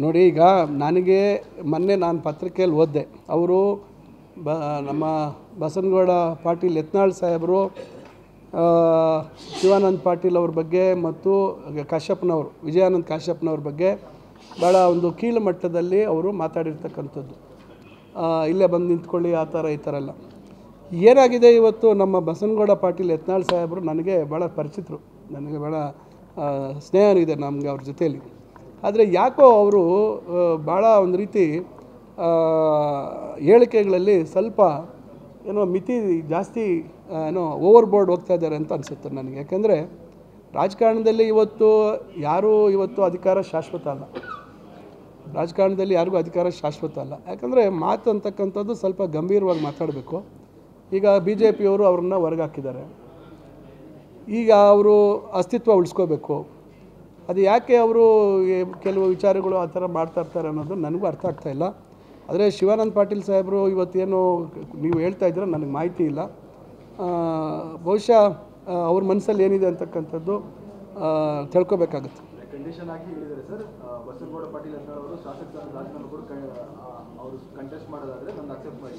ನೋಡಿ, ಈಗ ನನಗೆ ಮೊನ್ನೆ ನಾನು ಪತ್ರಿಕೆಯಲ್ಲಿ ಓದಿದೆ, ಅವರು ನಮ್ಮ ಬಸನಗೌಡ ಪಾಟೀಲ್ ಯತ್ನಾಳ್ ಸಾಹೇಬರು ಶಿವಾನಂದ ಪಾಟೀಲ್ ಅವ್ರ ಬಗ್ಗೆ ಮತ್ತು ಕಾಶ್ಯಪ್ನವರು ವಿಜಯಾನಂದ ಕಾಶ್ಯಪ್ನವ್ರ ಬಗ್ಗೆ ಭಾಳ ಒಂದು ಕೀಳು ಮಟ್ಟದಲ್ಲಿ ಅವರು ಮಾತಾಡಿರ್ತಕ್ಕಂಥದ್ದು. ಇಲ್ಲೇ ಬಂದು ನಿಂತ್ಕೊಳ್ಳಿ ಆ ಥರ ಈ ಥರ ಎಲ್ಲ ಏನಾಗಿದೆ. ಇವತ್ತು ನಮ್ಮ ಬಸನಗೌಡ ಪಾಟೀಲ್ ಯತ್ನಾಳ್ ಸಾಹೇಬರು ನನಗೆ ಭಾಳ ಪರಿಚಿತರು, ನನಗೆ ಭಾಳ ಸ್ನೇಹ ಇದೆ ನಮಗೆ ಅವ್ರ ಜೊತೆಯಲ್ಲಿ. ಆದರೆ ಯಾಕೋ ಅವರು ಭಾಳ ಒಂದು ರೀತಿ ಹೇಳಿಕೆಗಳಲ್ಲಿ ಸ್ವಲ್ಪ ಏನೋ ಮಿತಿ ಜಾಸ್ತಿ ಏನೋ ಓವರ್ ಬೋರ್ಡ್ ಹೋಗ್ತಾ ಇದ್ದಾರೆ ಅಂತ ಅನಿಸುತ್ತೆ ನನಗೆ. ಯಾಕೆಂದರೆ ರಾಜಕಾರಣದಲ್ಲಿ ಇವತ್ತು ಅಧಿಕಾರ ಶಾಶ್ವತ ಅಲ್ಲ. ರಾಜಕಾರಣದಲ್ಲಿ ಯಾರಿಗೂ ಅಧಿಕಾರ ಶಾಶ್ವತ ಅಲ್ಲ. ಯಾಕಂದರೆ ಮಾತು ಅಂತಕ್ಕಂಥದ್ದು ಸ್ವಲ್ಪ ಗಂಭೀರವಾಗಿ ಮಾತಾಡಬೇಕು. ಈಗ BJP ಅವರು ಅವ್ರನ್ನ ಹೊರಗಾಕಿದ್ದಾರೆ. ಈಗ ಅವರು ಅಸ್ತಿತ್ವ ಉಳಿಸ್ಕೋಬೇಕು. ಅದು ಯಾಕೆ ಅವರು ಕೆಲವು ವಿಚಾರಗಳು ಆ ಥರ ಮಾಡ್ತಾ ಇರ್ತಾರೆ ಅನ್ನೋದು ನನಗೂ ಅರ್ಥ ಆಗ್ತಾಯಿಲ್ಲ. ಆದರೆ ಶಿವಾನಂದ ಪಾಟೀಲ್ ಸಾಹೇಬರು ಇವತ್ತೇನು ನೀವು ಹೇಳ್ತಾ ಇದ್ದೀರ ನನಗೆ ಮಾಹಿತಿ ಇಲ್ಲ. ಬಹುಶಃ ಅವ್ರ ಮನಸ್ಸಲ್ಲಿ ಏನಿದೆ ಅಂತಕ್ಕಂಥದ್ದು ತಿಳ್ಕೊಬೇಕಾಗುತ್ತೆ. ಕಂಡೀಷನ್ ಆಗಿ ಹೇಳಿದ್ದಾರೆ ಸರ್, ಬಸನಗೌಡ ಪಾಟೀಲ್ ಅವರು ಶಾಸಕ ರಾಜೀನಾಮೆ ಕೂಡ ಅವರು ಕಂಟೆಸ್ಟ್ ಮಾಡೋದಾದರೆ ನಾನು ಅಕ್ಸೆಪ್ಟ್ ಮಾಡಿ.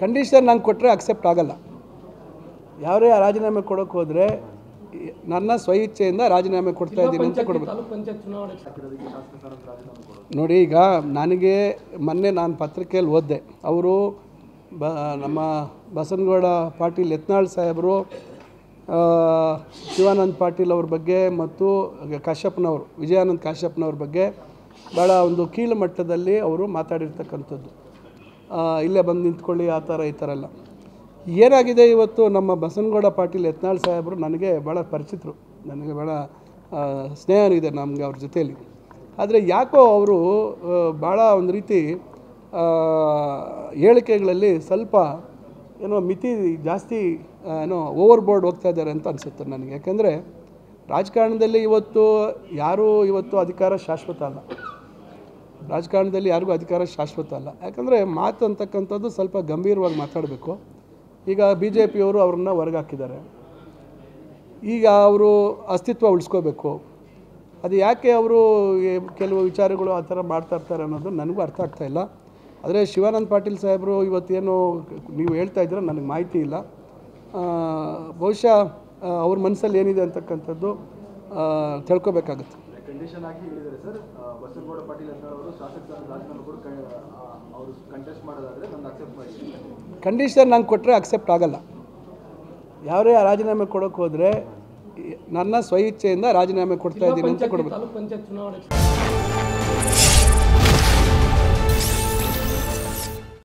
ಕಂಡೀಷನ್ ನಾನು ಕೊಟ್ಟರೆ ಅಕ್ಸೆಪ್ಟ್ ಆಗಲ್ಲ. ಯಾರೇ ರಾಜೀನಾಮೆ ಕೊಡೋಕ್ಕೆ ಹೋದರೆ ನನ್ನ ಸ್ವಇಚ್ಛೆಯಿಂದ ರಾಜೀನಾಮೆ ಕೊಡ್ತಾ ಇದ್ದೀನಿ ಅಂತ ಕೊಡಬೇಕು. ನೋಡಿ, ಈಗ ನನಗೆ ಮೊನ್ನೆ ನಾನು ಪತ್ರಿಕೆಯಲ್ಲಿ ಓದಿದೆ, ಅವರು ನಮ್ಮ ಬಸನಗೌಡ ಪಾಟೀಲ್ ಯತ್ನಾಳ್ ಸಾಹೇಬರು ಶಿವಾನಂದ ಪಾಟೀಲ್ ಅವ್ರ ಬಗ್ಗೆ ಮತ್ತು ಕಾಶ್ಯಪ್ನವರು ವಿಜಯಾನಂದ ಕಾಶ್ಯಪ್ನವ್ರ ಬಗ್ಗೆ ಭಾಳ ಒಂದು ಕೀಳು ಮಟ್ಟದಲ್ಲಿ ಅವರು ಮಾತಾಡಿರ್ತಕ್ಕಂಥದ್ದು. ಇಲ್ಲೇ ಬಂದು ನಿಂತ್ಕೊಳ್ಳಿ ಆ ಥರ ಈ ಥರ ಎಲ್ಲ ಏನಾಗಿದೆ. ಇವತ್ತು ನಮ್ಮ ಬಸನಗೌಡ ಪಾಟೀಲ್ ಯತ್ನಾಳ್ ಸಾಹೇಬರು ನನಗೆ ಭಾಳ ಪರಿಚಿತರು, ನನಗೆ ಭಾಳ ಸ್ನೇಹ ಇದೆ ನಮಗೆ ಅವ್ರ ಜೊತೆಯಲ್ಲಿ. ಆದರೆ ಯಾಕೋ ಅವರು ಭಾಳ ಒಂದು ರೀತಿ ಹೇಳಿಕೆಗಳಲ್ಲಿ ಸ್ವಲ್ಪ ಏನೋ ಮಿತಿ ಜಾಸ್ತಿ ಏನೋ ಓವರ್ ಬೋರ್ಡ್ ಹೋಗ್ತಾ ಇದ್ದಾರೆ ಅಂತ ಅನಿಸುತ್ತೆ ನನಗೆ. ಯಾಕೆಂದರೆ ರಾಜಕಾರಣದಲ್ಲಿ ಇವತ್ತು ಅಧಿಕಾರ ಶಾಶ್ವತ ಅಲ್ಲ. ರಾಜಕಾರಣದಲ್ಲಿ ಯಾರಿಗೂ ಅಧಿಕಾರ ಶಾಶ್ವತ ಅಲ್ಲ. ಯಾಕಂದರೆ ಮಾತು ಅಂತಕ್ಕಂಥದ್ದು ಸ್ವಲ್ಪ ಗಂಭೀರವಾಗಿ ಮಾತಾಡಬೇಕು. ಈಗ BJP ಅವರು ಅವ್ರನ್ನ ಹೊರಗಾಕಿದ್ದಾರೆ. ಈಗ ಅವರು ಅಸ್ತಿತ್ವ ಉಳಿಸ್ಕೋಬೇಕು. ಅದು ಯಾಕೆ ಅವರು ಕೆಲವು ವಿಚಾರಗಳು ಆ ಥರ ಮಾಡ್ತಾ ಇರ್ತಾರೆ ಅನ್ನೋದು ನನಗೂ ಅರ್ಥ ಆಗ್ತಾಯಿಲ್ಲ. ಆದರೆ ಶಿವಾನಂದ ಪಾಟೀಲ್ ಸಾಹೇಬರು ಇವತ್ತೇನು ನೀವು ಹೇಳ್ತಾ ಇದ್ದೀರ ನನಗೆ ಮಾಹಿತಿ ಇಲ್ಲ. ಬಹುಶಃ ಅವ್ರ ಮನಸ್ಸಲ್ಲಿ ಏನಿದೆ ಅಂತಕ್ಕಂಥದ್ದು ತಿಳ್ಕೊಬೇಕಾಗುತ್ತೆ. ಕಂಡೀಷನ್ ಆಗಿ ಹೇಳಿದ್ದಾರೆ ಸರ್, ಬಸನಗೌಡ ಪಾಟೀಲ್ ಅವರು ಶಾಸಕ ರಾಜೀನಾಮೆ ಕೂಡ ಅವರು ಕಂಟೆಸ್ಟ್ ಮಾಡೋದಾದರೆ ನಾನು ಅಕ್ಸೆಪ್ಟ್ ಮಾಡಿ. ಕಂಡೀಷನ್ ನಾನು ಕೊಟ್ಟರೆ ಅಕ್ಸೆಪ್ಟ್ ಆಗಲ್ಲ. ಯಾರೇ ರಾಜೀನಾಮೆ ಕೊಡೋಕ್ಕೆ ಹೋದರೆ ನನ್ನ ಸ್ವಇಚ್ಛೆಯಿಂದ ರಾಜೀನಾಮೆ ಕೊಡ್ತಾ ಇದ್ದೀನಿ ಅಂತ ಕೊಡಬೇಕು.